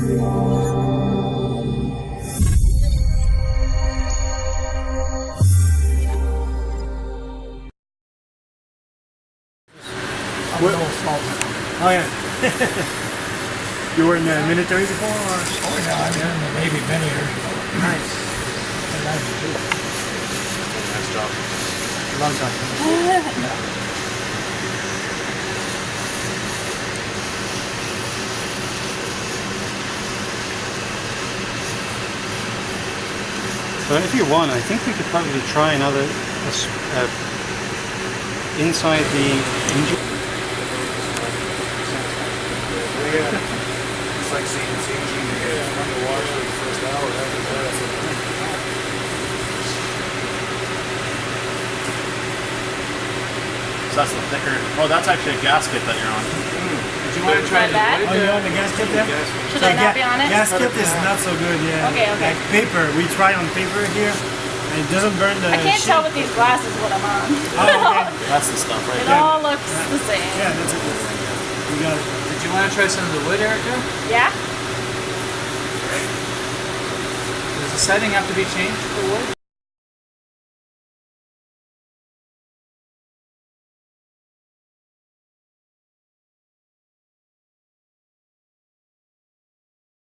Oh yeah. You were in the military before? Or? Oh yeah, I've been in the Navy many years ago. Nice. Nice job. Long time. So if you want, I think we could probably try another inside the engine. It's like seeing underwater for the first hour. So that's the thicker. Oh, that's actually a gasket that you're on. Did you want to try that? Oh, you're on the gasket there? Should I not be on it? Gasket is not so good, yeah. Okay, okay. Like paper, we try on paper here, and it doesn't burn the I can't sheet. tell with these glasses what I'm on. Oh, okay. That's the stuff right It there. all looks the same. Yeah, that's it. We got it. Did you want to try some of the wood, Erica? Yeah? Does the setting have to be changed for wood?